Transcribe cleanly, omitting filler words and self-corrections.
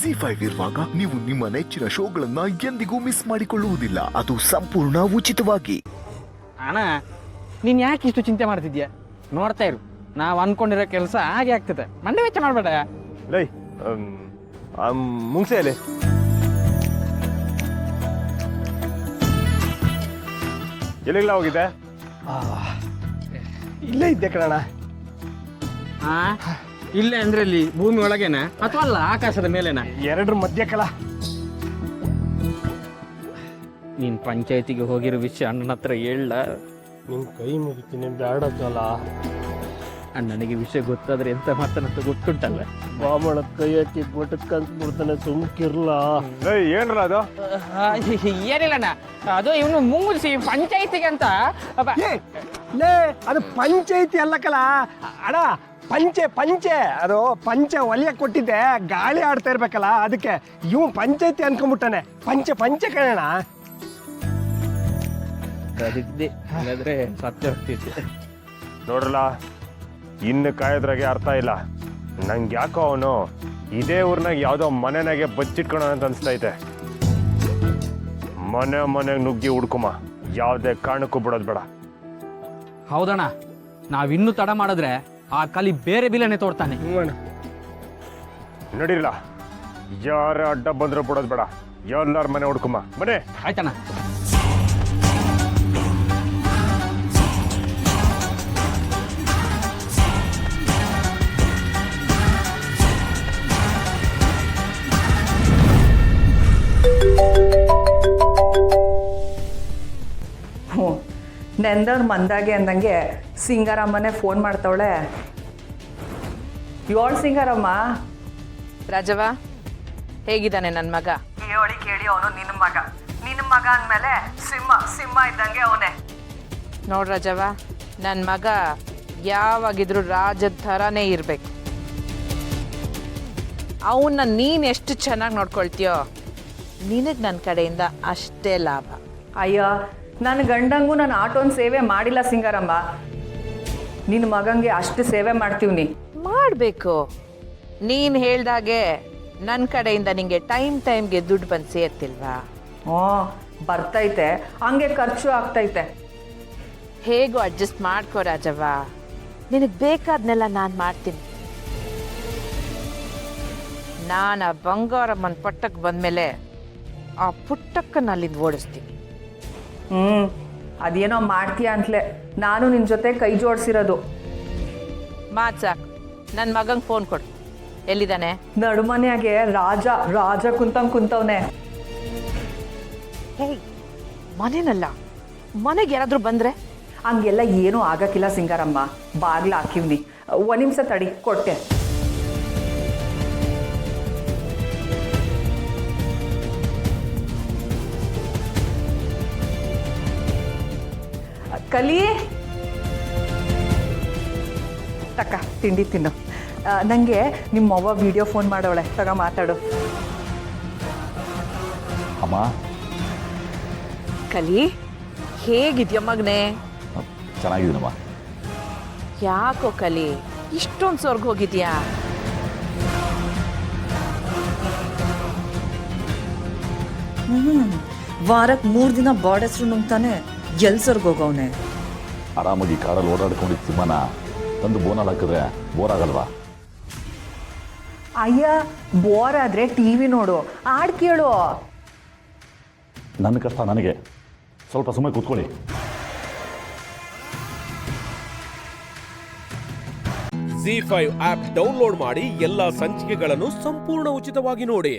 ಜಿ5 ಇರುವಾಗ ನೀವು ನಿಮ್ಮ ನೆಚ್ಚಿನ ಶೋಗಳನ್ನ ಎಂದಿಗೂ ಮಿಸ್ ಮಾಡಿಕೊಳ್ಳುವುದಿಲ್ಲ. ಅದು ಸಂಪೂರ್ಣ ಉಚಿತವಾಗಿ. ಅಣ್ಣ ನೀನ್ ಯಾಕೆ ಇಷ್ಟು ಚಿಂತೆ ಮಾಡ್ತಿದ್ಯಾ? ನೋಡ್ತಾ ಇರು, ನಾವು ಅನ್ಕೊಂಡಿರೋ ಕೆಲಸ ಹಾಗೆ ಆಗ್ತದೆ. ಮಂಡೆ ವೆಚ್ಚ ಮಾಡಬೇಡ. ಲೈ ಮುಂಗ್ಸೆಯಲ್ಲಿ ಎಲ್ಲಿಲ್ಲ ಹೋಗಿದೆ? ಇಲ್ಲೇ ಇದ್ದೆ ಕಣಣ್ಣ. ಹಾ, ಇಲ್ಲೇ ಅಂದ್ರೆ ಇಲ್ಲಿ ಭೂಮಿ ಒಳಗೇನ ಅಥವಾ ಅಲ್ಲ ಆಕಾಶದ ಮೇಲೆನ? ಎರಡರ ಮಧ್ಯ ಕಲ. ನೀನ್ ಪಂಚಾಯತಿಗೆ ಹೋಗಿರೋ ವಿಷಯ ಅಣ್ಣನ ಹತ್ರ ಹೇಳ. ನಿನ್ ಕೈ ಮುಗಿತೀನಿ ಬೇಡಕ್ಕಲ್ಲ. ಅಣ್ಣನಿಗೆ ವಿಷಯ ಗೊತ್ತಾದ್ರೆ ಎಂತ ಮಾತನಂತ ಗೊತ್ತುಂಟಲ್ಲ. ಬಾಮಣ ಕೈ ಹಾಕಿ ಬಟಕ್ಕಂತ ಬಿಡ್ತಾನೆ, ಸುಮ್ಕಿರ್ಲ. ಏನ್ರ ಅದು? ಏನಿಲ್ಲ ಅಣ್ಣ, ಅದು ಇವನು ಮುಂಗುಸಿ ಪಂಚಾಯತಿಗೆ ಅಂತ. ಲೇ ಅದು ಪಂಚಾಯತಿ ಅಲ್ಲ ಕಲ ಅಣ್ಣ, ಪಂಚೆ ಪಂಚೆ. ಅದು ಪಂಚೆ ಒಲಿಯ ಕೊಟ್ಟಿದ್ದೆ, ಗಾಳಿ ಆಡ್ತಾ ಇರ್ಬೇಕಲ್ಲ, ಅದಕ್ಕೆ ಇವ್ ಪಂಚಾಯತಿ ಅನ್ಕೊಂಡ್ಬಿಟ್ಟಾನೆ. ಪಂಚೆ ಪಂಚೆ ಕಣ. ಅದಿದ್ದೆ ಹಾಗಾದ್ರೆ ಸತ್ಯ ಹೋಗ್ತಿದ್ದೆ. ನೋಡ್ರಲ್ಲ, ಇನ್ನು ಕಾಯೋದ್ರಾಗೆ ಅರ್ಥ ಇಲ್ಲ. ನಂಗೆ ಯಾಕೋ ಅವನು ಇದೇ ಊರ್ನಾಗ ಯಾವುದೋ ಮನೆನಾಗೆ ಬಚ್ಚಿಟ್ಕೊಳ ಅಂತ ಅನ್ಸ್ತೈತೆ. ಮನೆಗೆ ನುಗ್ಗಿ ಹುಡ್ಕುಮ, ಯಾವುದೇ ಕಾರಣಕ್ಕೂ ಬಿಡೋದು ಬೇಡ. ಹೌದಣ್ಣ, ನಾವಿನ್ನೂ ತಡ ಮಾಡಿದ್ರೆ ಆ ಕಲಿ ಬೇರೆ ಬಿಲನೆ ತೋಡ್ತಾನೆ. ನಡೀರ್ಲ, ಯಾರ ಅಡ್ಡ ಬಂದ್ರೆ ಬಿಡೋದು ಬೇಡ. ಎಲ್ಲಾರ ಮನೆ ಹುಡ್ಕುಮ, ಮನೆ. ಆಯ್ತಣ್ಣ. ನೆಂದವ್ರು ಮಂದಾಗೆ ಅಂದಂಗೆ ಸಿಂಗಾರಮ್ಮನೇ ಫೋನ್ ಮಾಡ್ತಾವಳೆ. ಏಳು ಸಿಂಗಾರಮ್ಮ. ರಾಜವ, ಹೇಗಿದ್ದಾನೆ ನನ್ನ ಮಗ? ಹೇಳಿ ಕೇಳಿ ಅವನು ನಿನ್ನ ಮಗ ಅಂದಮೇಲೆ ಸಿಂಹ ಇದ್ದಂಗೆ ಅವನೇ. ನೋಡ್ ರಾಜವ, ನನ್ನ ಮಗ ಯಾವಾಗಿದ್ರು ರಾಜದ ಥರನೇ ಇರಬೇಕು. ಅವನ್ನ ನೀನು ಎಷ್ಟು ಚೆನ್ನಾಗಿ ನೋಡ್ಕೊಳ್ತೀಯೋ ನಿನಗೆ ನನ್ನ ಕಡೆಯಿಂದ ಅಷ್ಟೇ ಲಾಭ. ಅಯ್ಯೋ, ನನ್ನ ಗಂಡಂಗೂ ನಾನು ಆಟೋನ್ ಸೇವೆ ಮಾಡಿಲ್ಲ ಸಿಂಗಾರಮ್ಮ. ನಿನ್ನ ಮಗಂಗೆ ಅಷ್ಟು ಸೇವೆ ಮಾಡ್ತೀವಿ. ಮಾಡಬೇಕು. ನೀನು ಹೇಳ್ದಾಗೆ ನನ್ನ ಕಡೆಯಿಂದ ನಿಂಗೆ ಟೈಮ್ಗೆ ದುಡ್ಡು ಬಂದು ಸೇರ್ತಿಲ್ವಾ? ಹ್ಞೂ, ಬರ್ತೈತೆ, ಹಂಗೆ ಖರ್ಚು ಆಗ್ತೈತೆ. ಹೇಗೂ ಅಡ್ಜಸ್ಟ್ ಮಾಡ್ಕೋ ರಾಜವ್ವ, ನಿನಗೆ ಬೇಕಾದ್ನೆಲ್ಲ ನಾನು ಮಾಡ್ತೀನಿ. ನಾನು ಆ ಬಂಗಾರಮ್ಮನ ಪಟ್ಟಕ್ಕೆ ಬಂದಮೇಲೆ ಆ ಪುಟ್ಟಕ್ಕನ್ನ ಅಲ್ಲಿಂದ ಓಡಿಸ್ತೀನಿ. ಅದೇನೋ ಮಾಡ್ತೀಯ ಅಂತಲೇ ನಾನು ನಿನ್ನ ಜೊತೆ ಕೈ ಜೋಡಿಸಿರೋದು. ಮಾತು ಸಾಕು, ನನ್ನ ಮಗಂಗೆ ಫೋನ್ ಕೊಡು. ಎಲ್ಲಿದ್ದಾನೆ? ನಡುಮನೆಯಾಗೆ ರಾಜ ಕುಂತವ್ನೆ. ಹೇ, ಮನೇನಲ್ಲ, ಮನೆಗೆ ಯಾರಾದರೂ ಬಂದರೆ? ಹಂಗೆಲ್ಲ ಏನೂ ಆಗಕ್ಕಿಲ್ಲ ಸಿಂಗಾರಮ್ಮ. ಬಾಗ್ಲ ಹಾಕಿವ್ನಿ, ಒಂದು ನಿಮಿಷ ತಡಿ, ಕೊಟ್ಟೆ. ಕಲಿ ತಕ್ಕ ತಿಂಡಿ ತಿನ್ನು. ನನಗೆ ನಿಮ್ಮವ್ವ ವಿಡಿಯೋ ಫೋನ್ ಮಾಡೋಳೆ, ತಗ ಮಾತಾಡು. ಅಮ್ಮ, ಕಲಿ, ಹೇಗಿದ್ಯ ಮಗನೇ? ಚೆನ್ನಾಗಿದ್ದೀನಮ್ಮ. ಯಾಕೋ ಕಲಿ ಇಷ್ಟೊಂದು ಸ್ವರ್ಗ ಹೋಗಿದ್ಯಾ? ವಾರಕ್ಕೆ 3 ದಿನ ಬಾಡ್ ಹೆಸರು ನುಂಗ್ತಾನೆ, ಎಲ್ಸರ್ಗೋಗವನೆ. ಆರಾಮಾಗಿ ಕಾರಲ್ಲಿ ಓಡಾಡ್ಕೊಂಡಿದ್ದ ಸಿಂಹನ ತಂದು ಬೋನಲ್ಲಿ ಹಾಕಿದ್ರೆ ಬೋರ್ ಆಗಲ್ವಾ? ಅಯ್ಯ, ಬೋರ್ ಆದ್ರೆ ಟಿವಿ ನೋಡು, ಹಾಡು ಕೇಳು. ನನ್ನ ಕಷ್ಟ ನನಗೆ, ಸ್ವಲ್ಪ ಸಮಯ ಕೂತ್ಕೊಳ್ಳಿ. ಜಿ5 ಆಪ್ ಡೌನ್ಲೋಡ್ ಮಾಡಿ ಎಲ್ಲಾ ಸಂಚಿಕೆಗಳನ್ನು ಸಂಪೂರ್ಣ ಉಚಿತವಾಗಿ ನೋಡಿ.